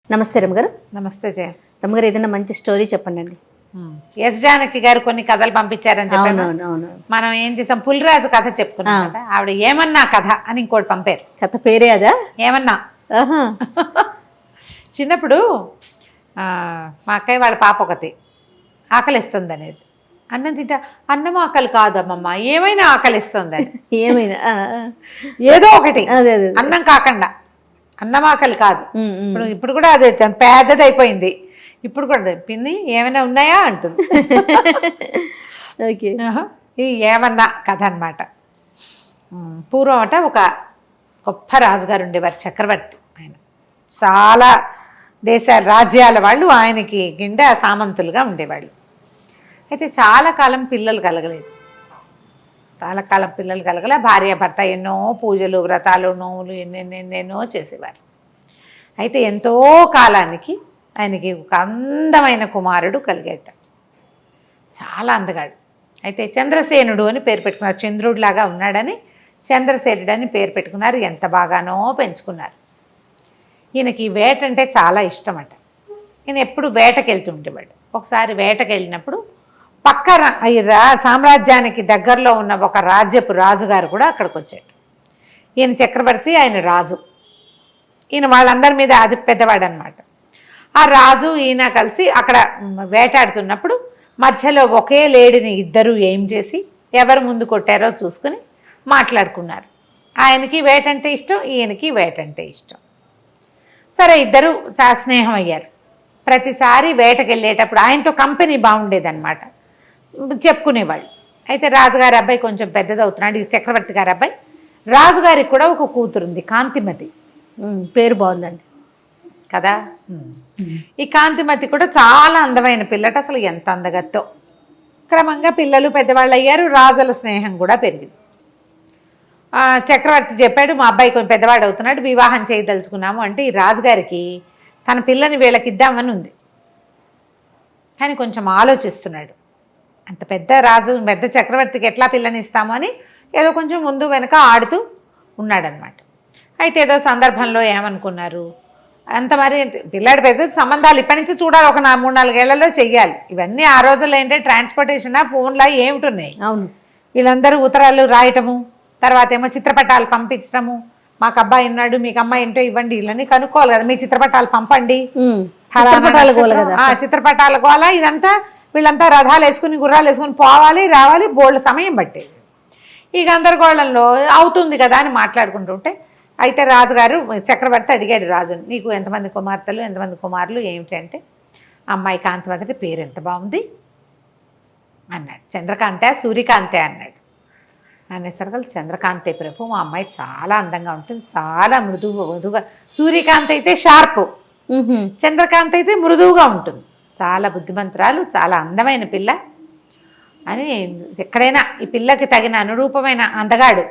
నమస్తే రమ్మగారు. నమస్తే జయ. రమ్మగారు, ఏదైనా మంచి స్టోరీ చెప్పండి. ఎస్ జానకి గారు కొన్ని కథలు పంపించారని చెప్పాను. మనం ఏం చేసాం, పులిరాజు కథ చెప్పుకున్నాం కదా, ఆవిడ ఏమన్నా కథ అని ఇంకోటి పంపారు. కథ పేరే అదా? ఏమన్నా. చిన్నప్పుడు మా అక్కయ్య వాళ్ళ పాప ఒకటి ఆకలిస్తుంది అనేది, అన్నం తింటా, అన్నం ఆకలి కాదమ్మమ్మ, ఏమైనా ఆకలిస్తుంది అని. ఏమైనా ఏదో ఒకటి, అన్నం కాకుండా, అన్నం ఆకలి కాదు. ఇప్పుడు కూడా అదే పెద్దది అయిపోయింది. ఇప్పుడు కూడా పిన్ని ఏమైనా ఉన్నాయా అంటుంది. ఓకే, ఇది ఏమన్నా కథ అనమాట. పూర్వం అట ఒక గొప్ప రాజుగారు ఉండేవారు, చక్రవర్తి. ఆయన చాలా దేశాల రాజ్యాల వాళ్ళు ఆయనకి కింద సామంతులుగా ఉండేవాళ్ళు. అయితే చాలా కాలం పిల్లలు కలగలేదు. భార్యాభర్త ఎన్నో పూజలు, వ్రతాలు, నోములు ఎన్నెన్నెన్నెన్నో చేసేవారు. అయితే ఎంతో కాలానికి ఆయనకి ఒక అందమైన కుమారుడు కలిగేట, చాలా అందగాడు. అయితే చంద్రసేనుడు అని పేరు పెట్టుకున్నారు. చంద్రుడిలాగా ఉన్నాడని చంద్రసేనుడు అని పేరు పెట్టుకున్నారు. ఎంత బాగానో పెంచుకున్నారు. ఈయనకి వేట అంటే చాలా ఇష్టమట. ఈయన ఎప్పుడు వేటకి వెళ్తుండేవాడు. ఒకసారి వేటకి వెళ్ళినప్పుడు పక్క సామ్రాజ్యానికి దగ్గరలో ఉన్న ఒక రాజ్యపు రాజుగారు కూడా అక్కడికి వచ్చాడు. ఈయన చక్రవర్తి, ఆయన రాజు. ఈయన వాళ్ళందరి మీద అది పెద్దవాడు అనమాట. ఆ రాజు ఈయన కలిసి అక్కడ వేటాడుతున్నప్పుడు మధ్యలో ఒకే లేడిని ఇద్దరు ఏం చేసి ఎవరు ముందు కొట్టారో చూసుకుని మాట్లాడుకున్నారు. ఆయనకి వేట అంటే ఇష్టం, ఈయనకి వేట అంటే ఇష్టం. సరే, ఇద్దరు చాలా స్నేహం అయ్యారు. ప్రతిసారి వేటకి వెళ్ళేటప్పుడు ఆయనతో కంపెనీ బాగుండేదన్నమాట, చెప్పుకునేవాళ్ళు. అయితే రాజుగారి అబ్బాయి కొంచెం పెద్దదవుతున్నాడు, ఈ చక్రవర్తి గారి అబ్బాయి. రాజుగారికి కూడా ఒక కూతురుంది, కాంతిమతి. పేరు బాగుందండి కదా. ఈ కాంతిమతి కూడా చాలా అందమైన పిల్లట. అసలు ఎంత అందగత్తో. క్రమంగా పిల్లలు పెద్దవాళ్ళు అయ్యారు, రాజుల స్నేహం కూడా పెరిగింది. చక్రవర్తి చెప్పాడు, మా అబ్బాయి కొంచెం పెద్దవాడు అవుతున్నాడు, వివాహం చేయదలుచుకున్నాము అంటే ఈ రాజుగారికి తన పిల్లని వీళ్ళకి ఇద్దామని ఉంది. కానీ కొంచెం ఆలోచిస్తున్నాడు. అంత పెద్ద రాజు, పెద్ద చక్రవర్తికి ఎట్లా పిల్లని ఇస్తాము అని ఏదో కొంచెం ముందు వెనక ఆడుతూ ఉన్నాడనమాట. అయితే ఏదో సందర్భంలో ఏమనుకున్నారు, అంత మరి పిల్లాడి పెద్ద సంబంధాలు ఇప్పటి నుంచి చూడాలి, ఒక 3-4 ఏళ్లలో చెయ్యాలి. ఇవన్నీ ఆ రోజుల్లో ఏంటంటే ట్రాన్స్పోర్టేషన్, ఫోన్లా ఏమిటున్నాయి. అవును, వీళ్ళందరూ ఉత్తరాలు రాయటము, తర్వాత ఏమో చిత్రపటాలు పంపించడము. మాకు అబ్బాయి ఉన్నాడు, మీకు అమ్మాయి ఏంటో ఇవ్వండి, ఇవన్నీ కనుక్కోవాలి కదా. మీ చిత్రపటాలు పంపండి, చిత్రపటాల గోల ఇదంతా. వీళ్ళంతా రథాలు వేసుకుని, గుర్రాలు వేసుకుని పోవాలి, రావాలి, బోల్డ్ సమయం పట్టేది. ఈ గందరగోళంలో అవుతుంది కదా అని మాట్లాడుకుంటుంటే, అయితే రాజుగారు, చక్రవర్తి అడిగాడు రాజుని, నీకు ఎంతమంది కుమార్తెలు, ఎంతమంది కుమారులు, ఏమిటి అంటే, అమ్మాయి కాంతిమతి పేరు ఎంత బాగుంది అన్నాడు. చంద్రకాంతే, సూర్యకాంతే అన్నాడు. అనేసరికి చంద్రకాంతే ప్రభు, మా అమ్మాయి చాలా అందంగా ఉంటుంది, చాలా మృదువుగా. సూర్యకాంత్ అయితే షార్ప్, చంద్రకాంత్ అయితే మృదువుగా ఉంటుంది, చాలా బుద్ధిమంతురాలు, చాలా అందమైన పిల్ల అని. ఎక్కడైనా ఈ పిల్లకి తగిన అనురూపమైన అందగాడు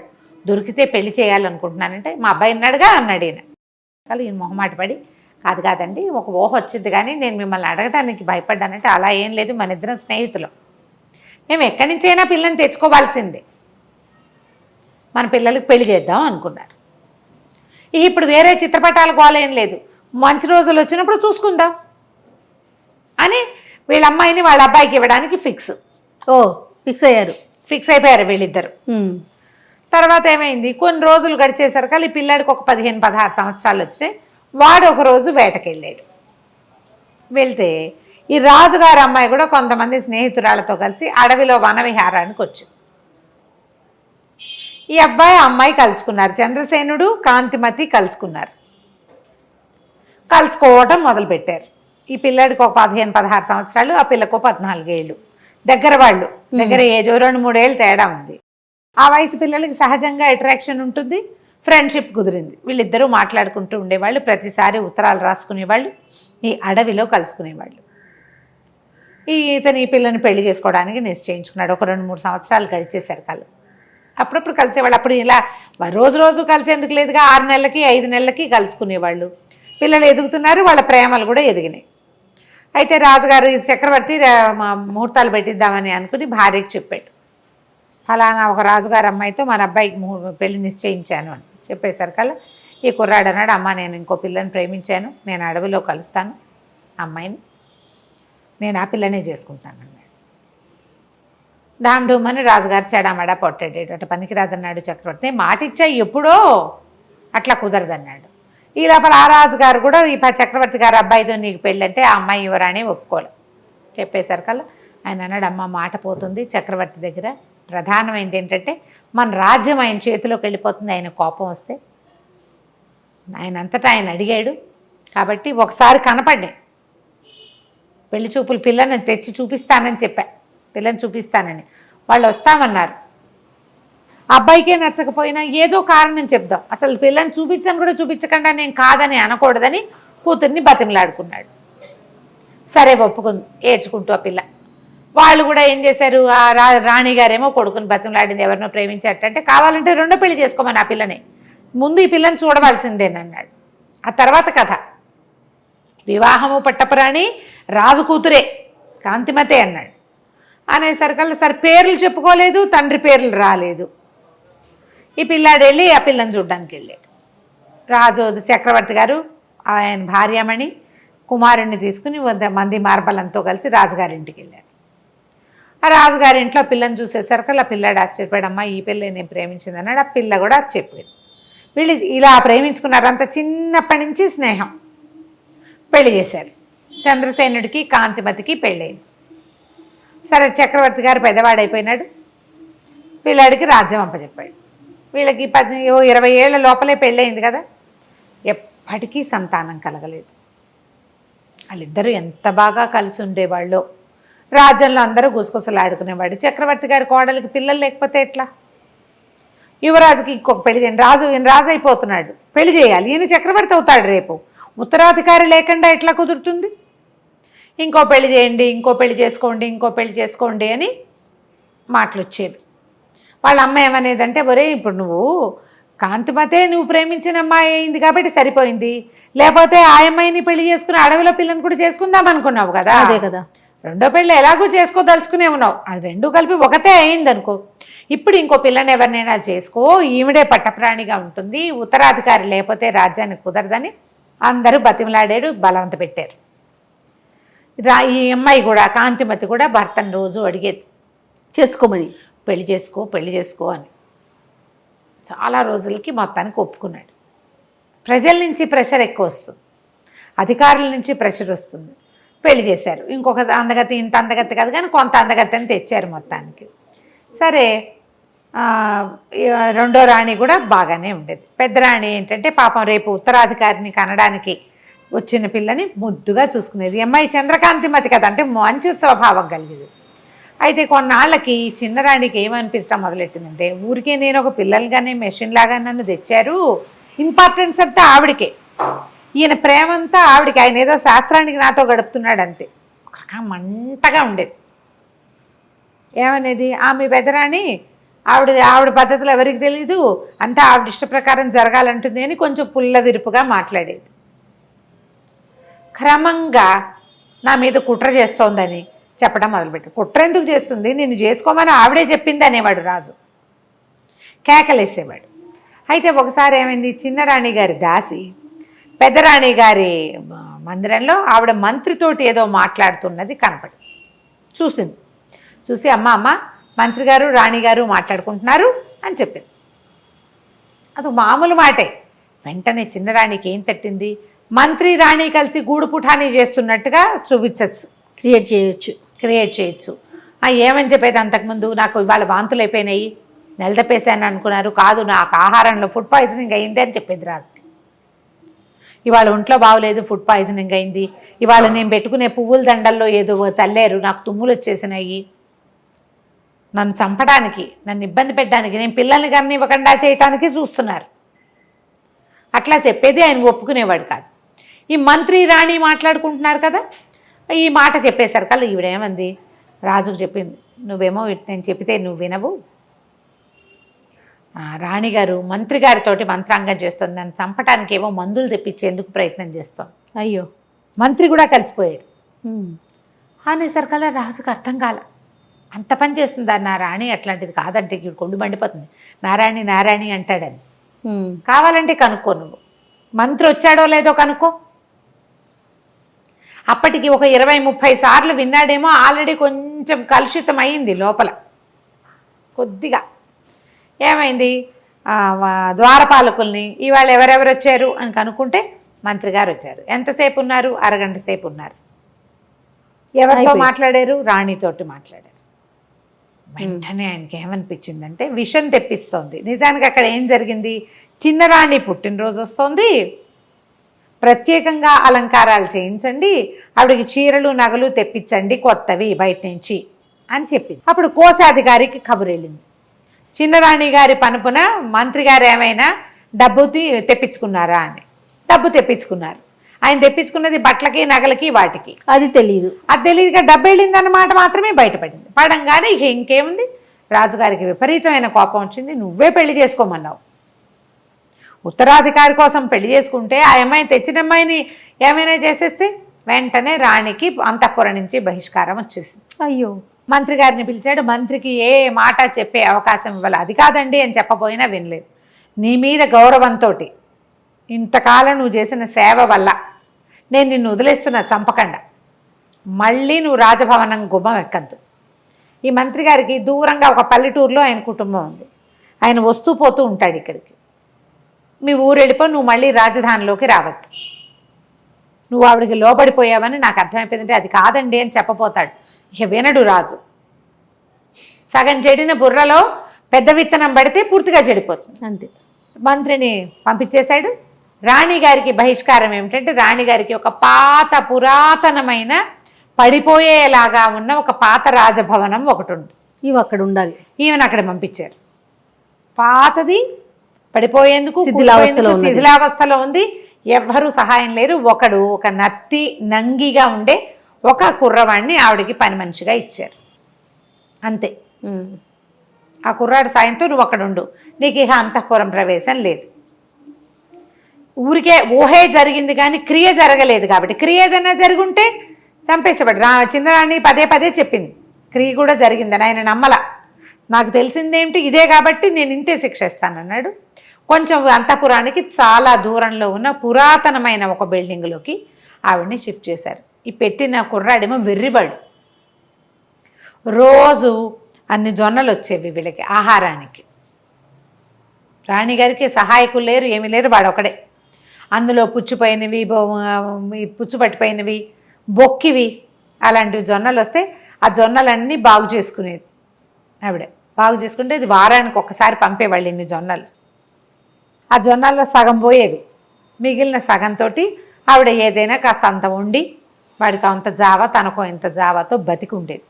దొరికితే పెళ్లి చేయాలనుకుంటున్నానంటే, మా అబ్బాయి ఉన్నాడుగా అన్నాడు ఈయన. అసలు ఈయన మొహమాట పడి, కాదండి, ఒక ఊహ వచ్చింది కానీ నేను మిమ్మల్ని అడగడానికి భయపడ్డానంటే, అలా ఏం లేదు, మన ఇద్దరం స్నేహితులు, మేము ఎక్కడి నుంచైనా పిల్లని తెచ్చుకోవాల్సిందే, మన పిల్లలకి పెళ్లి చేద్దాం అనుకున్నారు. ఇప్పుడు వేరే చిత్రపటాల గోల ఏం లేదు, మంచి రోజులు వచ్చినప్పుడు చూసుకుందాం అని వీళ్ళ అమ్మాయిని వాళ్ళ అబ్బాయికి ఇవ్వడానికి ఫిక్స్ అయిపోయారు వీళ్ళిద్దరు. తర్వాత ఏమైంది, కొన్ని రోజులు గడిచేసరికి ఈ పిల్లాడికి ఒక 15-16 సంవత్సరాలు వచ్చినాయి. వాడు ఒక రోజు వేటకెళ్ళాడు. వెళ్తే ఈ రాజుగారి అమ్మాయి కూడా కొంతమంది స్నేహితురాలతో కలిసి అడవిలో వనవిహారానికి వచ్చింది. ఈ అబ్బాయి అమ్మాయి కలుసుకున్నారు, చంద్రసేనుడు కాంతిమతి కలుసుకున్నారు. కలుసుకోవటం మొదలుపెట్టారు. ఈ పిల్లాడికి ఒక 15-16 సంవత్సరాలు, ఆ పిల్లకు 14 ఏళ్ళు. దగ్గర ఏజో 2-3 ఏళ్ళు తేడా ఉంది. ఆ వయసు పిల్లలకి సహజంగా అట్రాక్షన్ ఉంటుంది, ఫ్రెండ్షిప్ కుదిరింది. వీళ్ళిద్దరూ మాట్లాడుకుంటూ ఉండేవాళ్ళు, ప్రతిసారి ఉత్తరాలు రాసుకునేవాళ్ళు, ఈ అడవిలో కలుసుకునేవాళ్ళు. ఈ పిల్లని పెళ్లి చేసుకోవడానికి నిశ్చయించుకున్నాడు. ఒక 2-3 సంవత్సరాలు గడిచేశారు కళ్ళు. అప్పుడప్పుడు కలిసేవాళ్ళు. అప్పుడు ఇలా రోజు కలిసేందుకు లేదుగా, 6 నెలలకి 5 నెలలకి కలుసుకునేవాళ్ళు. పిల్లలు ఎదుగుతున్నారు, వాళ్ళ ప్రేమలు కూడా ఎదిగినాయి. అయితే రాజుగారు, చక్రవర్తి ముహూర్తాలు పెట్టిద్దామని అనుకుని భార్యకి చెప్పాడు, ఫలానా ఒక రాజుగారు అమ్మాయితో మన అబ్బాయికి పెళ్లి నిశ్చయించాను అని చెప్పేసరికల్లా ఈ కుర్రాడు అన్నాడు, అమ్మ నేను ఇంకో పిల్లని ప్రేమించాను, నేను అడవిలో కలుస్తాను అమ్మాయిని, నేను ఆ పిల్లనే చేసుకుంటాను అన్నాడు. డామ్ డూమ్ అని రాజుగారు చెడామడా పొట్టాడు. అటు పనికి రాదన్నాడు చక్రవర్తి. మాట ఇచ్చా ఎప్పుడో, అట్లా కుదరదన్నాడు. ఈ లోపల ఆ రాజుగారు కూడా ఈ చక్రవర్తి గారు అబ్బాయితో నీకు పెళ్ళంటే ఆ అమ్మాయి యువరాణి ఒప్పుకోలే. చెప్పేసరికల్లా ఆయన అన్నాడు, అమ్మ మాట పోతుంది చక్రవర్తి దగ్గర, ప్రధానమైనది ఏంటంటే మన రాజ్యం ఆయన చేతిలోకి వెళ్ళిపోతుంది, ఆయన కోపం వస్తే. ఆయన అంతటా ఆయన అడిగాడు కాబట్టి ఒకసారి కనపడ్డాయి పెళ్లి చూపులు, పిల్లని తెచ్చి చూపిస్తానని చెప్పా, పిల్లని చూపిస్తానని. వాళ్ళు వస్తామన్నారు. అబ్బాయికే నచ్చకపోయినా ఏదో కారణం చెప్దాం, అసలు పిల్లని చూపించని కూడా చూపించకుండా నేను కాదని అనకూడదని కూతుర్ని బతిమలాడుకున్నాడు. సరే ఒప్పుకుంది, ఏడ్చుకుంటూ ఆ పిల్ల. వాళ్ళు కూడా ఏం చేశారు, ఆ రాణిగారేమో కొడుకుని బతిమలాడింది, ఎవరినో ప్రేమించేటంటే కావాలంటే రెండో పెళ్లి చేసుకోమని ఆ పిల్లని, ముందు ఈ పిల్లని చూడవలసిందేనన్నాడు. ఆ తర్వాత కథ, వివాహము పట్టపురాణి రాజు కూతురే కాంతిమతే అన్నాడు. అనేసరికల్లా సరే పేర్లు చెప్పుకోలేదు, తండ్రి పేర్లు రాలేదు. ఈ పిల్లాడు వెళ్ళి ఆ పిల్లని చూడ్డానికి వెళ్ళాడు. రాజు చక్రవర్తి గారు ఆయన భార్యమణి కుమారుణ్ణి తీసుకుని మంది మార్బలంతో కలిసి రాజుగారింటికి వెళ్ళారు. ఆ రాజుగారింట్లో పిల్లని చూసేసరికి ఆ పిల్లాడు ఆశ్చర్యపోయాడమ్మా, ఈ పిల్ల నేను ప్రేమించింది అన్నాడు. ఆ పిల్ల కూడా చెప్పేది. వీళ్ళు ఇలా ప్రేమించుకున్నారు, అంత చిన్నప్పటి నుంచి స్నేహం. పెళ్లి చేశారు. చంద్రసేనుడికి కాంతిమతికి పెళ్ళయింది. సరే చక్రవర్తి గారు పెద్దవాడైపోయినాడు, పిల్లాడికి రాజ్యం అప్పచెప్పాడు. వీళ్ళకి 20 ఏళ్ల లోపలే పెళ్ళయింది కదా, ఎప్పటికీ సంతానం కలగలేదు. వాళ్ళిద్దరూ ఎంత బాగా కలిసి ఉండేవాళ్ళు. రాజ్యంలో అందరూ గుసగుసలాడుకునేవాడు. చక్రవర్తి గారి కోడలికి పిల్లలు లేకపోతే ఎట్లా? యువరాజుకి ఇంకొక పెళ్లి చేయండి, ఈయన రాజు అయిపోతున్నాడు, పెళ్లి చేయాలి, ఈయన చక్రవర్తి అవుతాడు రేపు, ఉత్తరాధికారి లేకుండా ఎట్లా కుదురుతుంది? ఇంకో పెళ్లి చేయండి, ఇంకో పెళ్లి చేసుకోండి, ఇంకో పెళ్లి చేసుకోండి అని మాటలు వచ్చేవి. వాళ్ళ అమ్మ ఏమనేదంటే, ఒరే ఇప్పుడు నువ్వు కాంతిమతే నువ్వు ప్రేమించిన అమ్మాయి అయింది కాబట్టి సరిపోయింది, లేకపోతే ఆ అమ్మాయిని పెళ్లి చేసుకుని అడవిలో పిల్లని కూడా చేసుకుందాం అనుకున్నావు కదా, అదే కదా, రెండో పెళ్ళి ఎలాగో చేసుకోదలుచుకునే ఉన్నావు, అది రెండు కలిపి ఒకటే అయింది అనుకో, ఇప్పుడు ఇంకో పిల్లని ఎవరినైనా చేసుకో, ఈవిడే పట్టప్రాణిగా ఉంటుంది, ఉత్తరాధికారి లేకపోతే రాజ్యానికి కుదరదని అందరూ బతిమలాడాడు, బలవంత పెట్టారు. ఈ అమ్మాయి కూడా కాంతిమతి కూడా భర్తను రోజు అడిగేది చేసుకోమని, పెళ్లి చేసుకో పెళ్లి చేసుకో అని. చాలా రోజులకి మొత్తానికి ఒప్పుకున్నాడు. ప్రజల నుంచి ప్రెషర్ ఎక్కువ వస్తుంది, అధికారుల నుంచి ప్రెషర్ వస్తుంది. పెళ్లి చేశారు. ఇంకొక అందగతి, ఇంత అందగతి కాదు కానీ కొంత అందగతిని తెచ్చారు మొత్తానికి. సరే రెండో రాణి కూడా బాగానే ఉండేది. పెద్ద రాణి ఏంటంటే పాపం రేపు ఉత్తరాధికారిని కనడానికి వచ్చిన పిల్లని ముద్దుగా చూసుకునేది. అమ్మాయి చంద్రకాంతిమతి కదా, అంటే మంచి స్వభావం కలిగేది. అయితే కొన్నాళ్ళకి చిన్నరాణికి ఏమనిపించడం మొదలెట్టిందంటే, ఊరికే నేను ఒక పిల్లలుగానే మెషిన్ లాగా నన్ను తెచ్చారు, ఇంపార్టెన్స్ అంతా ఆవిడికే, ఈయన ప్రేమంతా ఆవిడికి, ఆయన ఏదో శాస్త్రానికి నాతో గడుపుతున్నాడు అంతే. మంటగా ఉండేది. ఏమనేది, ఆమె పెద్దరాణి ఆవిడ పద్ధతులు ఎవరికి తెలీదు, అంతా ఆవిడ ఇష్ట ప్రకారం జరగాలంటుంది అని కొంచెం పుల్ల విరుపుగా మాట్లాడేది. క్రమంగా నా మీద కుట్ర చేస్తోందని చెప్పడం మొదలుపెట్టాడు. కుట్ర ఎందుకు చేస్తుంది, నిన్ను చేసుకోమని ఆవిడే చెప్పింది అనేవాడు రాజు, కేకలేసేవాడు. అయితే ఒకసారి ఏమైంది, చిన్నరాణి గారి దాసి పెద్దరాణి గారి మందిరంలో ఆవిడ మంత్రితోటి ఏదో మాట్లాడుతున్నది కనపడి చూసింది. చూసి అమ్మ మంత్రి గారు రాణిగారు మాట్లాడుకుంటున్నారు అని చెప్పింది. అది మామూలు మాటే. వెంటనే చిన్నరాణికి ఏం తట్టింది, మంత్రి రాణి కలిసి గూడు పుఠానీ చేస్తున్నట్టుగా చూపించచ్చు, క్రియేట్ చేయొచ్చు. ఏమని చెప్పేది, అంతకుముందు నాకు ఇవాళ వాంతులు అయిపోయినాయి, నెలదప్పేసాను అనుకున్నారు, కాదు నాకు ఆహారంలో ఫుడ్ పాయిజనింగ్ అయింది అని చెప్పేది రాజుకి. ఇవాళ ఒంట్లో బాగోలేదు, ఫుడ్ పాయిజనింగ్ అయింది, ఇవాళ నేను పెట్టుకునే పువ్వుల దండల్లో ఏదో చల్లారు, నాకు తుమ్ములు వచ్చేసినాయి, నన్ను చంపడానికి, నన్ను ఇబ్బంది పెట్టడానికి, నేను పిల్లల్ని కానీ ఇవ్వకుండా చేయటానికి చూస్తున్నారు, అట్లా చెప్పేది. ఆయన ఒప్పుకునేవాడు కాదు. ఈ మంత్రి రాణి మాట్లాడుకుంటున్నారు కదా, ఈ మాట చెప్పేశారు కల్లా ఈవిడేమంది, రాజుకు చెప్పింది, నువ్వేమో నేను చెప్తే నువ్వు వినవు, రాణిగారు మంత్రి గారితోటి మంత్రాంగం చేస్తుంది, నన్ను చంపటానికి ఏమో మందులు తెప్పించేందుకు ప్రయత్నం చేస్తాను. అయ్యో, మంత్రి కూడా కలిసిపోయాడు. అనేసరికల్లా రాజుకు అర్థం కాల, అంత పని చేస్తుందా నా రాణి, అట్లాంటిది కాదంటే కొండు మండిపోతుంది, నారాయణి నారాయణి అంటాడని, కావాలంటే కనుక్కో నువ్వు మంత్రి వచ్చాడో లేదో కనుక్కో. అప్పటికి ఒక 20-30 సార్లు విన్నాడేమో. ఆల్రెడీ కొంచెం కలుషితం అయింది లోపల కొద్దిగా. ఏమైంది, ద్వారపాలకుల్ని ఇవాళ ఎవరెవరు వచ్చారు అని కనుక్కుంటే మంత్రి గారు వచ్చారు. ఎంతసేపు ఉన్నారు? అరగంట సేపు ఉన్నారు. ఎవరితో మాట్లాడారు? రాణితోటి మాట్లాడారు. వెంటనే ఆయనకి ఏమనిపించిందంటే విషం తెప్పిస్తోంది. నిజానికి అక్కడ ఏం జరిగింది, చిన్న రాణి పుట్టినరోజు వస్తోంది, ప్రత్యేకంగా అలంకారాలు చేయించండి, ఆవిడకి చీరలు నగలు తెప్పించండి కొత్తవి బయట నుంచి అని చెప్పింది. అప్పుడు కోశాధికారికి కబురు వెళ్ళింది, చిన్నరాణి గారి పనుపున మంత్రి గారు ఏమైనా డబ్బు తెప్పించుకున్నారా అని. డబ్బు తెప్పించుకున్నారు. ఆయన తెప్పించుకున్నది బట్టలకి నగలకి వాటికి. అది తెలియదు. అది తెలియదుగా డబ్బు వెళ్ళిందన్నమాట మాత్రమే బయటపడింది. పడంగానే ఇక ఇంకేముంది, రాజుగారికి విపరీతమైన కోపం వచ్చింది. నువ్వే పెళ్లి చేసుకోమన్నావు, ఉత్తరాధికారి కోసం పెళ్లి చేసుకుంటే ఆ అమ్మాయిని తెచ్చిన అమ్మాయిని ఏమైనా చేసేస్తే వెంటనే రాణికి అంతఃపురం నుంచి బహిష్కారం వచ్చేసింది. అయ్యో. మంత్రి గారిని పిలిచాడు. మంత్రికి ఏ మాట చెప్పే అవకాశం ఇవ్వాలి. అది కాదండి అని చెప్పబోయినా వినలేదు. నీ మీద గౌరవంతో ఇంతకాలం నువ్వు చేసిన సేవ వల్ల నేను నిన్ను వదిలేస్తున్నా, చంపకుండా. మళ్ళీ నువ్వు రాజభవనం గుమ్మం ఎక్కద్దు. ఈ మంత్రి గారికి దూరంగా ఒక పల్లెటూరులో ఆయన కుటుంబం ఉంది. ఆయన వస్తూ పోతూ ఉంటాడు ఇక్కడికి. మీ ఊరు వెళ్ళిపో, నువ్వు మళ్ళీ రాజధానిలోకి రావద్దు, నువ్వు ఆవిడకి లోబడిపోయావని నాకు అర్థమైపోయిందంటే అది కాదండి అని చెప్పబోతాడు. ఇక వినడు రాజు. సగం చెడిన బుర్రలో పెద్ద విత్తనం పడితే పూర్తిగా చెడిపోతుంది. అంతే. మంత్రిని పంపించేశాడు. రాణిగారికి బహిష్కారం ఏమిటంటే, రాణిగారికి ఒక పాత పురాతనమైన పడిపోయేలాగా ఉన్న ఒక పాత రాజభవనం ఒకటి ఉంది. ఇవి అక్కడ ఉండాలి. ఈమెను అక్కడ పంపించారు. పాతది, పడిపోయేందుకు శిథిలావస్థలో ఉంది. ఎవ్వరూ సహాయం లేరు. ఒక నత్తి నంగిగా ఉండే ఒక కుర్రవాడిని ఆవిడకి పని మనిషిగా ఇచ్చారు. అంతే. ఆ కుర్రాడి సాయంతో నువ్వు అక్కడ ఉండు, నీకు ఇక అంతఃపురం ప్రవేశం లేదు. ఊరికే ఊహే జరిగింది కానీ క్రియ జరగలేదు కాబట్టి, క్రియ ఏదైనా జరుగుంటే చంపేసేవాడు. చిన్నరాణి పదే పదే చెప్పింది క్రియ కూడా జరిగిందని. ఆయన నమ్మల. నాకు తెలిసిందేమిటి ఇదే కాబట్టి నేను ఇంతే శిక్ష ఇస్తానన్నాడు. కొంచెం అంతఃపురానికి చాలా దూరంలో ఉన్న పురాతనమైన ఒక బిల్డింగ్లోకి ఆవిడని షిఫ్ట్ చేశారు. ఈ పెట్టిన కుర్రాడేమో వెర్రివాడు. రోజు అన్ని జొన్నలు వచ్చేవి వీళ్ళకి ఆహారానికి. రాణిగారికి సహాయకులు లేరు, ఏమీ లేరు, వాడు ఒకడే. అందులో పుచ్చిపోయినవి, పుచ్చుపట్టిపోయినవి, బొక్కివి అలాంటివి జొన్నలు వస్తే ఆ జొన్నలన్నీ బాగు చేసుకునేది ఆవిడ. బాగు చేసుకుంటే ఇది వారానికి ఒక్కసారి పంపేవాళ్ళు ఇన్ని జొన్నలు. ఆ జొన్నల్లో సగం పోయేవి, మిగిలిన సగంతో ఆవిడ ఏదైనా కాస్త అంత వండి వాడికి అంత జావా, తనకో ఇంత జావాతో బతికి ఉండేది.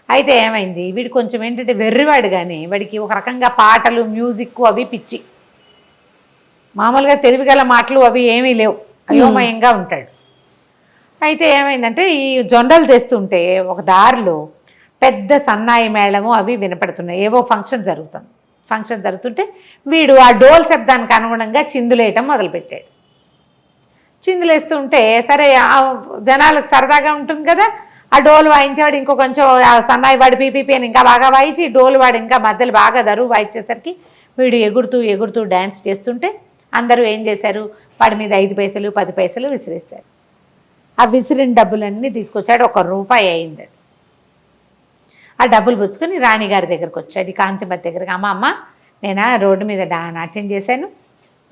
అయితే ఏమైంది, వీడు కొంచెం ఏంటంటే వెర్రివాడు, కానీ వాడికి ఒక రకంగా పాటలు, మ్యూజిక్ అవి పిచ్చి. మామూలుగా తెలివిగల మాటలు అవి ఏమీ లేవు, అయోమయంగా ఉంటాడు. అయితే ఏమైందంటే ఈ జొండలు తెస్తుంటే ఒక దారిలో పెద్ద సన్నాయి మేళము అవి వినపడుతున్నాయి. ఏవో ఫంక్షన్ జరుగుతుంది. ఫంక్షన్ జరుగుతుంటే వీడు ఆ డోల్ శబ్దానికి అనుగుణంగా చిందులేయటం మొదలుపెట్టాడు. చిందులేస్తుంటే సరే జనాలకు సరదాగా ఉంటుంది కదా, ఆ డోలు వాయించేవాడు ఇంకో కొంచెం సన్నాయి వాడు పీపీపీ అని ఇంకా బాగా వాయించి, డోలు వాడు ఇంకా మధ్యలో బాగా దరువు వాయించేసరికి వీడు ఎగురుతూ ఎగురుతూ డ్యాన్స్ చేస్తుంటే అందరూ ఏం చేశారు, వాడి మీద 5 పైసలు 10 పైసలు విసిరేశారు. ఆ విసిరిన డబ్బులన్నీ తీసుకొచ్చాడు. 1 రూపాయి అయింది అది. ఆ డబ్బులు పుచ్చుకొని రాణిగారి దగ్గరకు వచ్చాడు, కాంతిమతి దగ్గరికి. అమ్మ నేను రోడ్డు మీద నాట్యం చేశాను,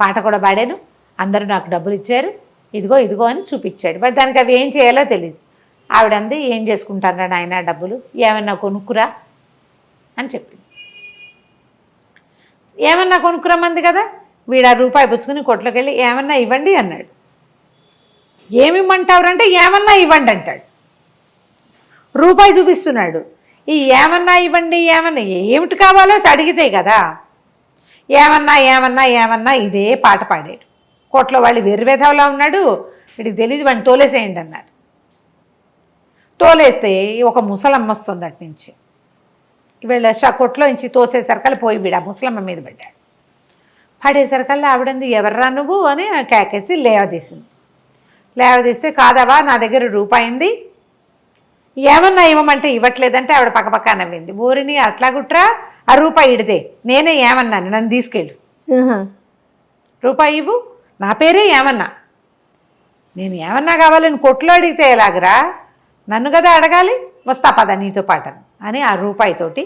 పాట కూడా పాడాను, అందరూ నాకు డబ్బులు ఇచ్చారు, ఇదిగో ఇదిగో అని చూపించాడు. బట్ దానికి అవి ఏం చేయాలో తెలియదు. ఆవిడంది, ఏం చేసుకుంటారా నాయన డబ్బులు, ఏమన్నా కొనుక్కురా అని చెప్పింది. ఏమన్నా కొనుక్కురమ్మంది కదా. వీడు ఆ రూపాయి పుచ్చుకుని కొట్లోకి వెళ్ళి ఏమన్నా ఇవ్వండి అన్నాడు. ఏమిమ్మంటావురంటే ఏమన్నా ఇవ్వండి అంటాడు. రూపాయి చూపిస్తున్నాడు. ఈ ఏమన్నా ఇవ్వండి, ఏమన్నా ఏమిటి కావాలో అడిగితే కదా. ఏమన్నా ఏమన్నా ఏమన్నా ఇదే పాట పాడాడు. కోట్లో వాళ్ళు వెర్రివేధవలా ఉన్నాడు, వీడికి తెలియదు, వాడిని తోలేసేయండి అన్నారు. తోలేస్తే ఒక ముసలమ్మ వస్తుంది అటు నుంచి. వీళ్ళ కొట్లో నుంచి తోసేసరికల్లా పోయి వీడు ఆ ముసలమ్మ మీద పడ్డాడు. పడేసరికల్లా ఆవిడంది, ఎవర్రా నువ్వు అని కేకేసి లేవదీసింది. లేవదీస్తే, కాదవా నా దగ్గర రూపాయి ఉంది, ఏమన్నా ఇవ్వమంటే ఇవ్వట్లేదంటే ఆవిడ పక్కపక్క నవ్వింది. ఊరిని అట్లా గుట్రా, ఆ రూపాయి ఇడితే నేనే ఏమన్నాను, నన్ను తీసుకెళ్ళు, రూపాయి ఇవ్వు, నా పేరే ఏమన్నా. నేను ఏమన్నా కావాలని కొట్లో అడిగితే ఎలాగరా, నన్ను కదా అడగాలి, వస్తా పద నీతో పాటను అని ఆ రూపాయితోటి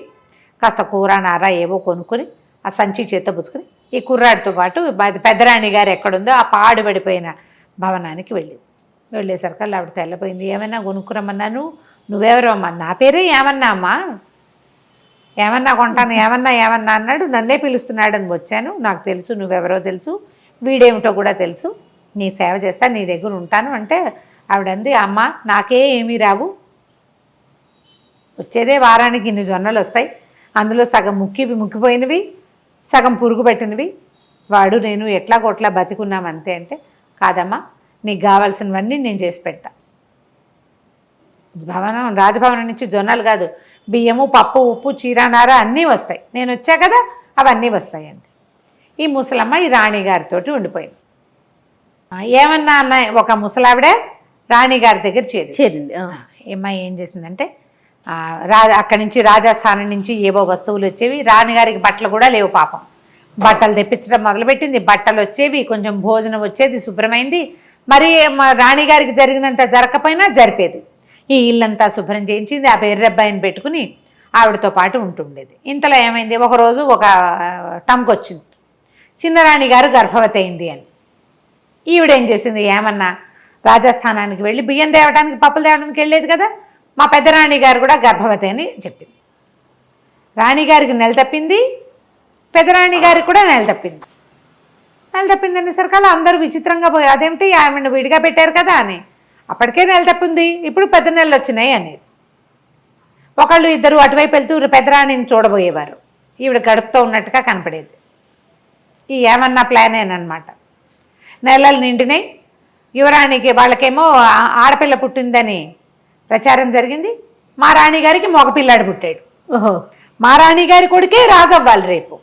కాస్త కూర నార ఏవో కొనుక్కొని ఆ సంచి చేత్తో పుచ్చుకొని ఈ కుర్రాడితో పాటు పెద్దరాణి గారు ఎక్కడుందో ఆ పాడుపడిపోయిన భవనానికి వెళ్ళేసరికి ఆవిడ తెల్లపోయింది. ఏమైనా కొనుక్కురమ్మన్నాను, నువ్వెవరో అమ్మా, నా పేరే ఏమన్నా అమ్మా, ఏమన్నా కొంటాను, ఏమన్నా అన్నాడు, నన్నే పిలుస్తున్నాడని వచ్చాను, నాకు తెలుసు నువ్వెవరో తెలుసు, వీడేమిటో కూడా తెలుసు, నీ సేవ చేస్తా, నీ దగ్గర ఉంటాను అంటే ఆవిడంది, అమ్మ నాకే ఏమీ రావు, వచ్చేదే వారానికి ఇన్ని జొన్నలు వస్తాయి, అందులో సగం ముక్కిపోయినవి, సగం పురుగు పెట్టినవి, వాడు నేను ఎట్లా కొట్లా బతికున్నాం అంతే అంటే, కాదమ్మా నీకు కావాల్సినవన్నీ నేను చేసి పెడతా. రాజభవనం నుంచి జొన్నలు కాదు, బియ్యము పప్పు ఉప్పు చీరానార అన్నీ వస్తాయి, నేను వచ్చా కదా అవన్నీ వస్తాయి అంతే. ఈ ముసలమ్మ ఈ రాణిగారితో ఉండిపోయింది. ఏమన్నా అన్న ఒక ముసలావిడ రాణిగారి దగ్గర చేరింది. ఏమ్మా ఏం చేసిందంటే అక్కడి నుంచి రాజస్థానం నుంచి ఏవో వస్తువులు వచ్చేవి, రాణిగారికి బట్టలు కూడా లేవు పాపం, బట్టలు తెప్పించడం మొదలుపెట్టింది, బట్టలు వచ్చేవి, కొంచెం భోజనం వచ్చేది, శుభ్రమైంది. మరి రాణిగారికి జరిగినంత జరగకపోయినా జరిపేది. ఈ ఇల్లంతా శుభ్రం చేయించింది, ఆ ఎర్రబ్బాయిని పెట్టుకుని ఆవిడతో పాటు ఉంటుండేది. ఇంతలో ఏమైంది, ఒకరోజు ఒక టంక్ వచ్చింది, చిన్నరాణి గారు గర్భవతి అయింది అని. ఈవిడేం చేసింది, ఏమన్నా రాజస్థానానికి వెళ్ళి బియ్యం తేవడానికి పప్పులు తేవడానికి వెళ్ళేది కదా, మా పెద్దరాణి గారు కూడా గర్భవతి అని చెప్పింది. రాణిగారికి నెల తప్పింది, పెద్దరాణి గారికి కూడా నెల తప్పింది. అనేసరికి అలా అందరూ విచిత్రంగా పోయి, అదేమిటి ఆమెను విడిగా పెట్టారు కదా అని. అప్పటికే నెల తప్పింది, ఇప్పుడు పెద్ద నెలలు వచ్చినాయి అనేది. ఒకళ్ళు ఇద్దరు అటువైపు వెళ్తూ పెద్దరాణిని చూడబోయేవారు, ఈవిడ గడుపుతూ ఉన్నట్టుగా కనపడేది. ఈ ఏమన్నా ప్లానేనమాట. నెలలు నిండినాయి, యువరాణికి వాళ్ళకేమో ఆడపిల్ల పుట్టిందని ప్రచారం జరిగింది, మా రాణిగారికి మగపిల్లాడు పుట్టాడు. ఓహో, మా రాణిగారి కొడుకే రాజు అవ్వాలి రేపు,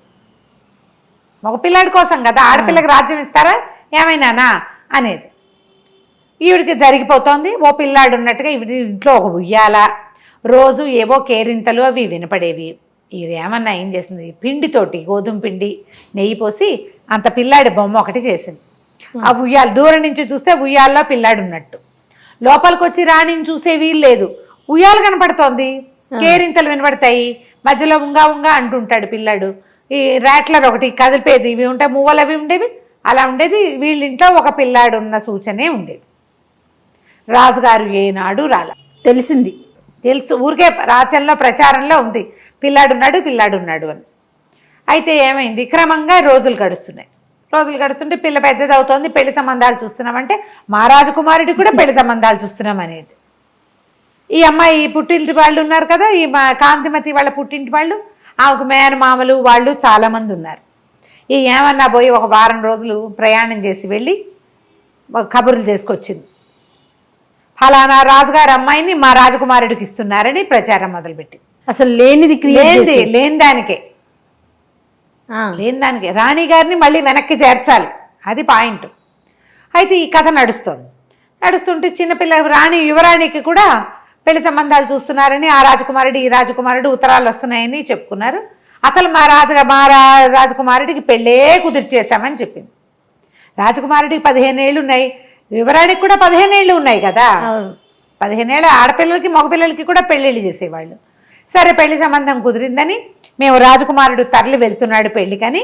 మగపిల్లాడి కోసం కదా, ఆడపిల్లకి రాజ్యం ఇస్తారా ఏమైనానా అనేది. ఈవిడికి జరిగిపోతోంది, ఓ పిల్లాడు ఉన్నట్టుగా ఈవిడి ఇంట్లో ఒక ఉయ్యాల, రోజు ఏవో కేరింతలు అవి వినపడేవి. ఇది ఏమన్నా ఏం చేసింది, పిండితోటి గోధుమ పిండి నెయ్యి పోసి అంత పిల్లాడి బొమ్మ ఒకటి చేసింది. ఆ ఉయ్యాల దూరం నుంచి చూస్తే ఉయ్యాల్లో పిల్లాడు ఉన్నట్టు, లోపలికి వచ్చి రాణిని చూసే వీలు లేదు, ఉయ్యాలు కనపడుతోంది, కేరింతలు వినపడతాయి, మధ్యలో ఉంగా అంటుంటాడు పిల్లాడు. ఈ ర్యాట్లర్ ఒకటి కదిలిపేది, ఇవి ఉంటాయి, మువ్వలు అవి ఉండేవి, అలా ఉండేది. వీళ్ళింట్లో ఒక పిల్లాడు ఉన్న సూచనే ఉండేది. రాజుగారు ఏనాడు తెలుసు, ఊరికే రాచంలో ప్రచారంలో ఉంది, పిల్లాడున్నాడు అని. అయితే ఏమైంది, క్రమంగా రోజులు గడుస్తుంటే పిల్ల పెద్దది అవుతోంది, పెళ్లి సంబంధాలు చూస్తున్నామంటే మా రాజకుమారుడికి కూడా పెళ్లి సంబంధాలు చూస్తున్నాం అనేది. ఈ అమ్మాయి పుట్టింటి వాళ్ళు ఉన్నారు కదా, ఈ కాంతిమతి వాళ్ళ పుట్టింటి వాళ్ళు, ఆమెకు మేనమామలు వాళ్ళు చాలామంది ఉన్నారు. ఈ ఏమన్నా పోయి ఒక వారం రోజులు ప్రయాణం చేసి వెళ్ళి కబుర్లు చేసుకొచ్చింది, ఫలానా రాజుగారి అమ్మాయిని మా రాజకుమారుడికి ఇస్తున్నారని ప్రచారం మొదలుపెట్టి. అసలు లేని దానికే రాణి గారిని మళ్ళీ వెనక్కి చేర్చాలి, అది పాయింట్. అయితే ఈ కథ నడుస్తుంటే చిన్నపిల్ల యువరాణికి కూడా పెళ్లి సంబంధాలు చూస్తున్నారని ఆ రాజకుమారుడు ఈ రాజకుమారుడు ఉత్తరాలు వస్తున్నాయని చెప్పుకున్నారు. అసలు మా రాజకుమారుడికి పెళ్ళే కుదిర్చేశామని చెప్పింది. రాజకుమారుడికి 15 ఏళ్ళు ఉన్నాయి, యువరాణికి కూడా 15 ఏళ్ళు ఉన్నాయి కదా, 15 ఏళ్ళ ఆడపిల్లలకి మగపిల్లలకి కూడా పెళ్ళిళ్ళు చేసేవాళ్ళు. సరే పెళ్లి సంబంధం కుదిరిందని మేము రాజకుమారుడు తరలి వెళ్తున్నాడు పెళ్ళికని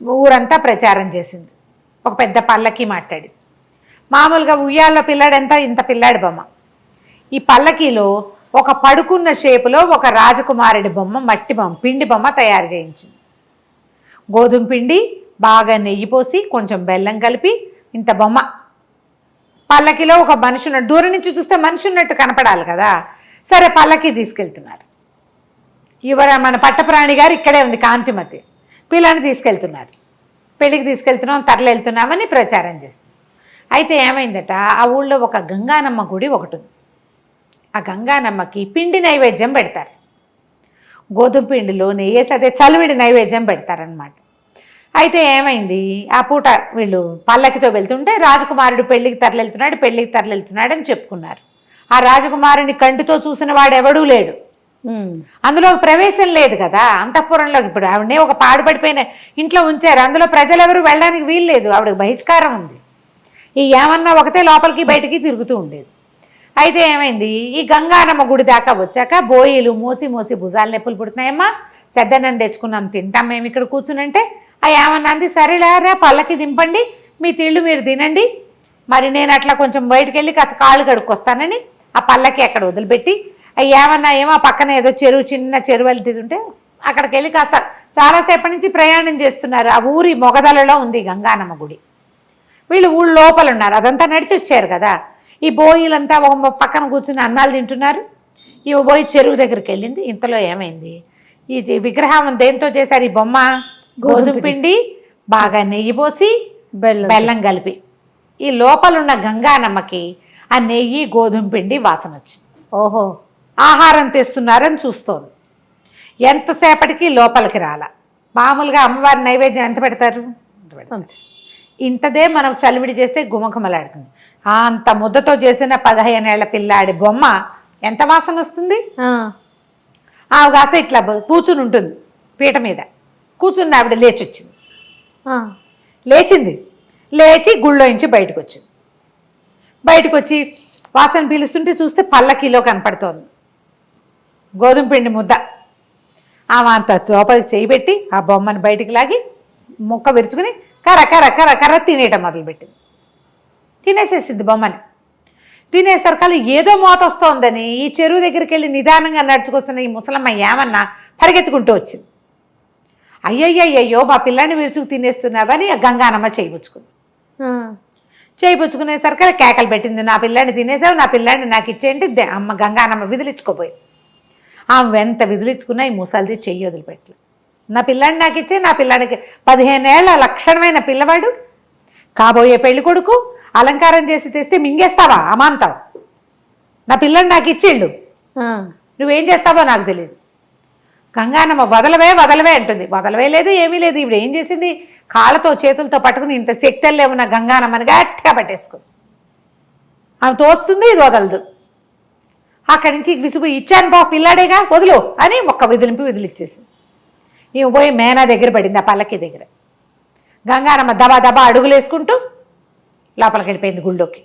ఊరంతా ప్రచారం చేసింది. ఒక పెద్ద పల్లకి మాట్లాడి, మామూలుగా ఉయ్యాల్లో పిల్లాడంతా ఇంత పిల్లాడి బొమ్మ, ఈ పల్లకీలో ఒక పడుకున్న షేపులో ఒక రాజకుమారుడి బొమ్మ, మట్టి బొమ్మ, పిండి బొమ్మ తయారు చేయించింది. గోధుమ పిండి బాగా నెయ్యి పోసి కొంచెం బెల్లం కలిపి ఇంత బొమ్మ, పల్లకిలో ఒక మనిషి ఉన్నట్టు, దూరం నుంచి చూస్తే మనిషి ఉన్నట్టు కనపడాలి కదా. సరే పల్లకి తీసుకెళ్తున్నారు, మన పట్టప్రాణి గారు ఇక్కడే ఉంది కాంతిమతి, పిల్లని తీసుకెళ్తున్నారు, పెళ్ళికి తీసుకెళ్తున్నాం తరలి వెళ్తున్నామని ప్రచారం చేస్తుంది. అయితే ఏమైందట, ఆ ఊళ్ళో ఒక గంగానమ్మ గుడి ఒకటి ఉంది. ఆ గంగానమ్మకి పిండి నైవేద్యం పెడతారు, గోధుమ పిండిలో నెయ్యేసి అదే చలివిడి నైవేద్యం పెడతారనమాట. అయితే ఏమైంది, ఆ పూట వీళ్ళు పల్లకితో వెళ్తుంటే రాజకుమారుడు పెళ్ళికి తరలివెళ్తున్నాడు అని చెప్పుకున్నారు. ఆ రాజకుమారుని కంటితో చూసిన వాడు ఎవడూ లేడు, అందులో ప్రవేశం లేదు కదా అంతఃపురంలో. ఇప్పుడు ఆవిడనే ఒక పాడుపడిపోయిన ఇంట్లో ఉంచారు, అందులో ప్రజలెవరు వెళ్ళడానికి వీలు లేదు, ఆవిడకి బహిష్కారం ఉంది. ఈ ఏమన్నా ఒకటే లోపలికి బయటికి తిరుగుతూ ఉండేది. అయితే ఏమైంది, ఈ గంగానమ్మ గుడి దాకా వచ్చాక బోయిలు మోసి మోసి భుజాలు నొప్పులు పుడుతున్నాయమ్మా, చెద్దన్నం తెచ్చుకున్నాం తింటాం మేము ఇక్కడ కూర్చునంటే ఆ ఏమన్నా అంది, సరేలేరా పల్లకి దింపండి, మీ తిళ్ళు మీరు తినండి, మరి నేను అట్లా కొంచెం బయటకు వెళ్ళి కాస్త కాళ్ళు కడుక్కొస్తానని ఆ పల్లకి అక్కడ వదిలిపెట్టి ఏమన్నా ఏమో పక్కన ఏదో చెరువు చిన్న చెరువు వెళ్తుంటే అక్కడికి వెళ్ళి కాస్త చాలాసేపటి నుంచి ప్రయాణం చేస్తున్నారు. ఆ ఊరి మొగదలలో ఉంది గంగానమ్మ గుడి. వీళ్ళు ఊళ్ళో లోపల ఉన్నారు, అదంతా నడిచి వచ్చారు కదా. ఈ బోయిలంతా ఒక పక్కన కూర్చుని అన్నాలు తింటున్నారు. ఈ బోయి చెరువు దగ్గరికి వెళ్ళింది. ఇంతలో ఏమైంది, ఈ విగ్రహం దేంతో చేశారు, ఈ బొమ్మ గోధుమ పిండి బాగా నెయ్యి పోసి బెల్లం కలిపి. ఈ లోపలున్న గంగానమ్మకి ఆ నెయ్యి గోధుమ పిండి వాసన వచ్చింది. ఓహో ఆహారం తెస్తున్నారని చూస్తోంది. ఎంతసేపటికి లోపలికి రాల. మామూలుగా అమ్మవారి నైవేద్యం ఎంత పెడతారు, ఇంతదే మనం చలివిడి చేస్తే గుమగుమలాడుతుంది. అంత ముద్దతో చేసిన 15 ఏళ్ల పిల్లాడి బొమ్మ ఎంత వాసన వస్తుంది. ఆమె కాస్త ఇట్లా కూర్చుని ఉంటుంది పీట మీద కూర్చుని, ఆవిడ లేచింది, లేచి గుళ్ళోంచి బయటకు వచ్చింది. బయటకు వచ్చి వాసన పీలుస్తుంటే చూస్తే పల్లకీలో కనపడుతోంది గోధుమ పిండి ముద్ద. ఆమె అంత లోపలికి చేయి పెట్టి ఆ బొమ్మను బయటికి లాగి ముక్క విరుచుకుని కర్ర కర్ర కర్ర కర్ర తినేయటం మొదలుపెట్టింది. తినేసేసింది బొమ్మని. తినేసరికల్లా ఏదో మోత వస్తోందని ఈ చెరువు దగ్గరికి వెళ్ళి నిదానంగా నడుచుకొస్తున్న ఈ ముసలమ్మ ఏమన్నా పరిగెత్తుకుంటూ వచ్చింది. అయ్యయ్యో మా పిల్లాన్ని విరుచుకు తినేస్తున్నావని గంగానమ్మ చేయిపుచ్చుకుంది. చేయిపుచ్చుకునేసరికి కేకలు పెట్టింది, నా పిల్లాన్ని తినేసావు, నా పిల్లాన్ని నాకు ఇచ్చేయండి. అమ్మ గంగానమ్మ విదిలించుకోపోయి ఆమె ఎంత విదిలించుకున్నా ఈ ముసలిది చెయ్యి వదిలిపెట్టలే. నా పిల్లాన్ని నాకు ఇచ్చే, నా పిల్లానికి 15 ఏళ్ల లక్షణమైన పిల్లవాడు, కాబోయే పెళ్లి కొడుకు, అలంకారం చేసి తెస్తే మింగేస్తావా అమాంతావు, నా పిల్లని నాకు ఇచ్చేళ్ళు, నువ్వేం చేస్తావో నాకు తెలియదు. గంగానమ్మ వదలవే అంటుంది. వదలవే లేదు, ఏమీ లేదు. ఇప్పుడు ఏం చేసింది, కాళ్ళతో చేతులతో పట్టుకుని ఇంత శక్తుల్లో ఉన్న గంగానమ్మని గట్టిగా పట్టేసుకుంది. ఆమె తోస్తుంది, ఇది వదలదు. అక్కడి నుంచి విసుగు, ఇచ్చాను బా పిల్లాడేగా వదులు అని ఒక్క విదిలిచ్చేసింది. ఈమె పోయి మేనా దగ్గర పడింది, ఆ పల్లకి దగ్గర. గంగానమ్మ దబా దబా అడుగులు వేసుకుంటూ లోపలికి వెళ్ళిపోయింది గుళ్ళోకి.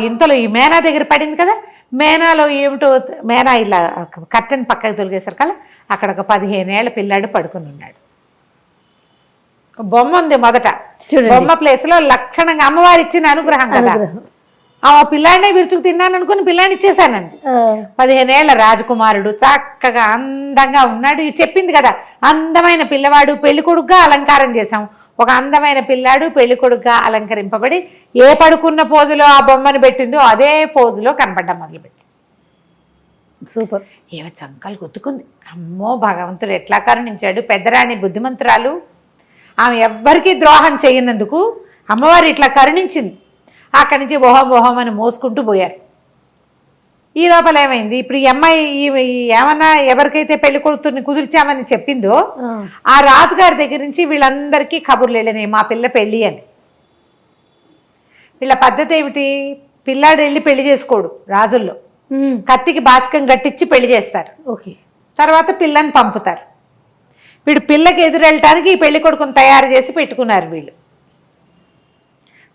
ఇంతలో ఈ మేనా దగ్గర పడింది కదా, మేనాలో ఏమిటో మేనా ఇలా కర్టెన్ పక్కకు తొలిగేసరికల్లా అక్కడ ఒక 15 ఏళ్ల పిల్లాడు పడుకుని ఉన్నాడు. బొమ్మ ఉంది మొదట, బొమ్మ ప్లేస్లో లక్షణంగా అమ్మవారు ఇచ్చిన అనుగ్రహం కదా. ఆ పిల్లాడినే విరుచుకు తిన్నాను అనుకుని పిల్లాడిని ఇచ్చేసానంది. 15 ఏళ్ల రాజకుమారుడు చక్కగా అందంగా ఉన్నాడు. చెప్పింది కదా, అందమైన పిల్లవాడు పెళ్లి కొడుకుగా అలంకారం చేశాం. ఒక అందమైన పిల్లాడు పెళ్లి కొడుకుగా అలంకరింపబడి ఏ పడుకున్న పోజులో ఆ బొమ్మను పెట్టిందో అదే పోజులో కనపడ్డం మొదలుపెట్టి. సూపర్. ఏమో చంకలు గుర్తుకుంది. అమ్మో భగవంతుడు ఎట్లా కరుణించాడు. పెద్దరాణి బుద్ధిమంతురాలు, ఆమె ఎవ్వరికీ ద్రోహం చేయనందుకు అమ్మవారు ఇట్లా కరుణించింది. అక్కడి నుంచి ఓహం అని మోసుకుంటూ పోయారు. ఈ లోపల ఏమైంది, ఇప్పుడు ఈ అమ్మాయి ఏమన్నా ఎవరికైతే పెళ్లి కొడుకుని కుదిర్చామని చెప్పిందో ఆ రాజుగారి దగ్గర నుంచి వీళ్ళందరికీ కబుర్లు వెళ్ళినాయి, మా పిల్ల పెళ్ళి అని. వీళ్ళ పద్ధతి ఏమిటి, పిల్లాడు వెళ్ళి పెళ్లి చేసుకోడు రాజుల్లో, కత్తికి బాచకం కట్టించి పెళ్లి చేస్తారు. ఓకే, తర్వాత పిల్లని పంపుతారు. వీడు పిల్లకి ఎదురెళ్ళటానికి ఈ పెళ్లి కొడుకుని తయారు చేసి పెట్టుకున్నారు వీళ్ళు.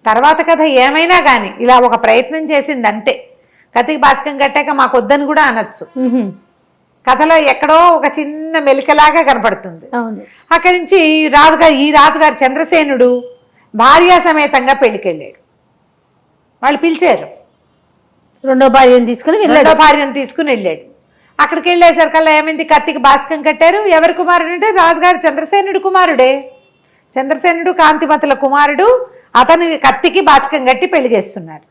తర్వాత కథ ఏమైనా కానీ ఇలా ఒక ప్రయత్నం చేసింది అంతే. కత్తికి బాచకం కట్టాక మాకు వద్దని కూడా అనొచ్చు. కథలో ఎక్కడో ఒక చిన్న మెలికలాగా కనపడుతుంది. అక్కడి నుంచి ఈ రాజుగారు చంద్రసేనుడు భార్యా సమేతంగా పెళ్లికి వెళ్ళాడు. వాళ్ళు పిలిచారు, రెండో భార్యను తీసుకుని వెళ్ళాడు. అక్కడికి వెళ్ళేసరికల్లా ఏమైంది, కత్తికి బాచకం కట్టారు. ఎవరి కుమారుడు అంటే రాజుగారు చంద్రసేనుడు కుమారుడే. చంద్రసేనుడు కాంతిమతుల కుమారుడు. అతను కత్తికి బాచకం కట్టి పెళ్లి చేస్తున్నారు.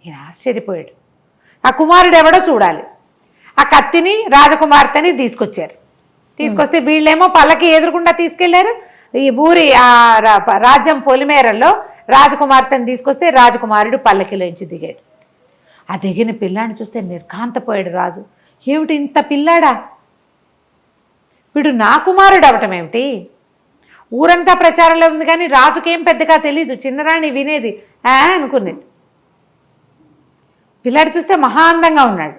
ఈయన ఆశ్చర్యపోయాడు. ఆ కుమారుడు ఎవడో చూడాలి. ఆ కత్తిని రాజకుమార్తెని తీసుకొస్తే వీళ్ళేమో పల్లకి ఎదురుకుండా తీసుకెళ్లారు. ఈ ఊరి ఆ రాజ్యం పొలిమేరల్లో రాజకుమార్తెని తీసుకొస్తే రాజకుమారుడు పల్లకిలోంచి దిగాడు. ఆ దిగిన పిల్లాడిని చూస్తే నిర్ఘాంతపోయాడు రాజు. ఏమిటి ఇంత పిల్లాడా, వీడు నా కుమారుడు అవటం ఏమిటి? ఊరంతా ప్రచారంలో ఉంది కానీ రాజుకేం పెద్దగా తెలీదు. చిన్నరాణి వినేది అనుకునేది. పిల్లాడు చూస్తే మహా అందంగా ఉన్నాడు.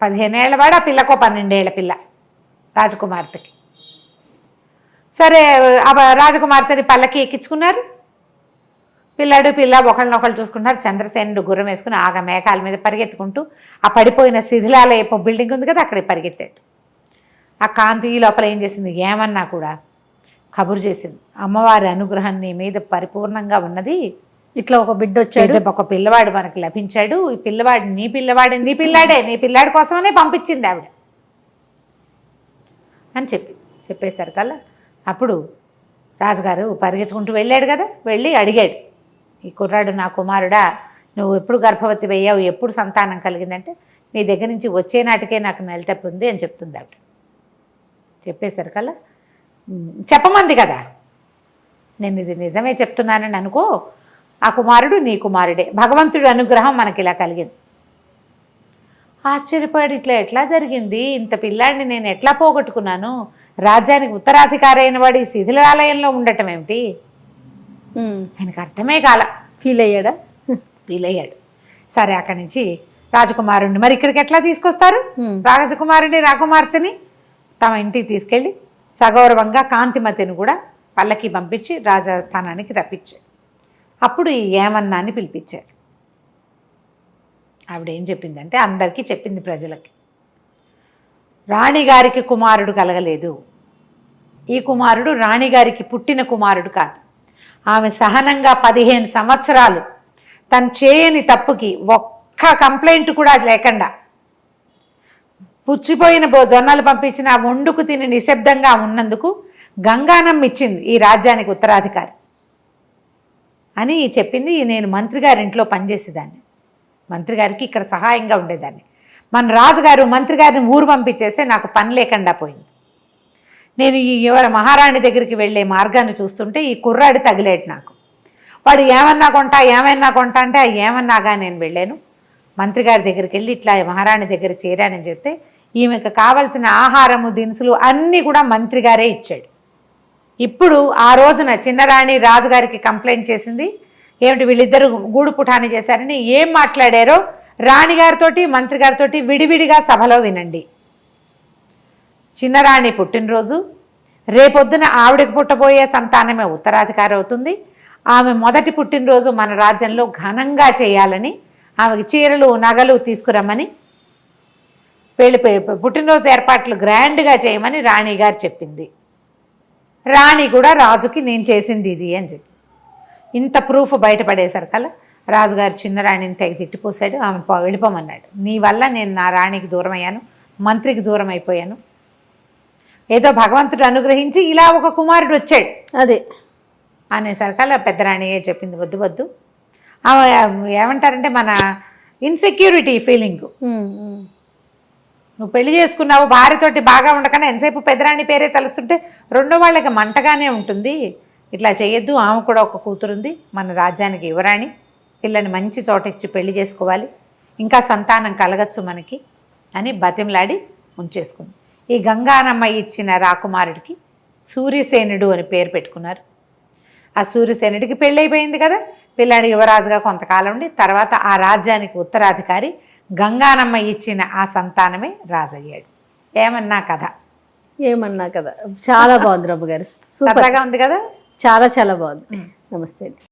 15 ఏళ్ల వాడు, ఆ పిల్లకో 12 ఏళ్ల పిల్ల రాజకుమార్తెకి. సరే రాజకుమార్తెని పల్లకి ఎక్కించుకున్నారు. పిల్లాడు పిల్ల ఒకళ్ళనొకళ్ళు చూసుకుంటున్నారు. చంద్రసేనుడు గుర్రం వేసుకుని ఆగ మేఘాల మీద పరిగెత్తుకుంటూ ఆ పడిపోయిన శిథిలాలయపు బిల్డింగ్ ఉంది కదా, అక్కడికి పరిగెత్తాడు. ఆ కాంతి ఈ లోపల ఏం చేసింది, ఏమన్నా కూడా కబురు చేసింది, అమ్మవారి అనుగ్రహం నీ మీద పరిపూర్ణంగా ఉన్నది, ఇట్లా ఒక బిడ్డ వచ్చాడు, ఒక పిల్లవాడు మనకు లభించాడు, ఈ పిల్లవాడు నీ పిల్లాడే, నీ పిల్లాడి కోసమనే పంపించింది ఆవిడ అని చెప్పేసరికల్లా అప్పుడు రాజుగారు పరిగెత్తుకుంటూ వెళ్ళాడు కదా, వెళ్ళి అడిగాడు, ఈ కుర్రాడు నా కుమారుడా, నువ్వు ఎప్పుడు గర్భవతి అయ్యావు, ఎప్పుడు సంతానం కలిగిందంటే నీ దగ్గర నుంచి వచ్చే నాటికే నాకు నెల తప్పి ఉంది అని చెప్తుంది ఆవిడ. చెప్పేసరికల్లా చెప్పమంది కదా, నేను ఇది నిజమే చెప్తున్నానని అనుకో, ఆ కుమారుడు నీ కుమారుడే, భగవంతుడి అనుగ్రహం మనకి ఇలా కలిగింది. ఆశ్చర్యపోయాడు, ఇట్లా ఎట్లా జరిగింది, ఇంత పిల్లాడిని నేను ఎట్లా పోగొట్టుకున్నాను, రాజ్యానికి ఉత్తరాధికారి అయిన వాడు ఈ శిథిలాలయంలో ఉండటం ఏమిటి, ఆయనకు అర్థమే కాల. ఫీల్ అయ్యాడా? ఫీల్ అయ్యాడు. సరే అక్కడి నుంచి రాజకుమారుణ్ణి మరి ఇక్కడికి ఎట్లా తీసుకొస్తారు, రాజకుమారుని రాకుమార్తెని తమ ఇంటికి తీసుకెళ్ళి సగౌరవంగా కాంతిమతిని కూడా పల్లకి పంపించి రాజస్థానానికి రప్పించాడు. అప్పుడు ఈ ఏమన్నాన్ని పిలిపించారు. ఆవిడ ఏం చెప్పిందంటే అందరికీ చెప్పింది, ప్రజలకి, రాణిగారికి కుమారుడు కలగలేదు, ఈ కుమారుడు రాణిగారికి పుట్టిన కుమారుడు కాదు, ఆమె సహనంగా 15 సంవత్సరాలు తను చేయని తప్పుకి ఒక్క కంప్లైంట్ కూడా లేకుండా పుచ్చిపోయిన జొన్నలు పంపించిన ఆ వండుకు తిని నిశ్శబ్దంగా ఉన్నందుకు గంగానం ఇచ్చింది ఈ రాజ్యానికి ఉత్తరాధికారి అని చెప్పింది. నేను మంత్రి గారి ఇంట్లో పనిచేసేదాన్ని, మంత్రి గారికి ఇక్కడ సహాయంగా ఉండేదాన్ని, మన రాజుగారు మంత్రి గారిని ఊరు పంపించేస్తే నాకు పని లేకుండా పోయింది. నేను ఈ మహారాణి దగ్గరికి వెళ్ళే మార్గాన్ని చూస్తుంటే ఈ కుర్రాడు తగిలేడు నాకు, వాడు ఏమన్నా కొంటా అంటే ఏమన్నాగా నేను వెళ్ళాను, మంత్రి గారి దగ్గరికి వెళ్ళి ఇట్లా మహారాణి దగ్గర చేరానని చెప్తే ఈమెకు కావలసిన ఆహారము దినుసులు అన్నీ కూడా మంత్రి గారే ఇచ్చాడు. ఇప్పుడు ఆ రోజున చిన్నరాణి రాజుగారికి కంప్లైంట్ చేసింది, ఏమిటి వీళ్ళిద్దరూ గూడు పుఠాని చేశారని. ఏం మాట్లాడారో రాణిగారితోటి మంత్రి గారితోటి విడివిడిగా సభలో వినండి. చిన్నరాణి పుట్టినరోజు, రేపొద్దున ఆవిడకి పుట్టబోయే సంతానమే ఉత్తరాధికారి అవుతుంది, ఆమె మొదటి పుట్టినరోజు మన రాజ్యంలో ఘనంగా చేయాలని, ఆమెకి చీరలు నగలు తీసుకురమ్మని, పుట్టినరోజు ఏర్పాట్లు గ్రాండ్గా చేయమని రాణిగారు చెప్పింది. రాణి కూడా రాజుకి నేను చేసింది ఇది అని చెప్పి ఇంత ప్రూఫ్ బయటపడేసరికల్లా రాజుగారు చిన్నరాణిని తెగ తిట్టిపోసాడు, ఆమె వెళ్ళిపోమన్నాడు. నీ వల్ల నేను నా రాణికి దూరం అయ్యాను, మంత్రికి దూరం అయిపోయాను, ఏదో భగవంతుడు అనుగ్రహించి ఇలా ఒక కుమారుడు వచ్చాడు అదే అనేసరికల్లా పెద్దరాణియే చెప్పింది, వద్దు వద్దు, ఆమె ఏమంటారంటే మన ఇన్సెక్యూరిటీ ఫీలింగ్, నువ్వు పెళ్లి చేసుకున్నావు భార్యతోటి బాగా ఉండకన్నా ఎంతసేపు పెద్దరాణి పేరే తలుస్తుంటే రెండో వాళ్ళకి మంటగానే ఉంటుంది, ఇట్లా చేయొద్దు, ఆమె కూడా ఒక కూతురుంది, మన రాజ్యానికి యువరాణి, పిల్లని మంచి చోట ఇచ్చి పెళ్లి చేసుకోవాలి, ఇంకా సంతానం కలగచ్చు మనకి అని బతిమలాడి ఉంచేసుకుంది. ఈ గంగానమ్మ ఇచ్చిన రాకుమారుడికి సూర్యసేనుడు అని పేరు పెట్టుకున్నారు. ఆ సూర్యసేనుడికి పెళ్ళైపోయింది కదా, పిల్లాడి యువరాజుగా కొంతకాలం ఉండి తర్వాత ఆ రాజ్యానికి ఉత్తరాధికారి గంగానమ్మ ఇచ్చిన ఆ సంతానమే రాజయ్యాడు. ఏమన్నా కథ చాలా బాగుంది రమ్మ గారు, సూపర్గా ఉంది కదా, చాలా బాగుంది. నమస్తే అండి.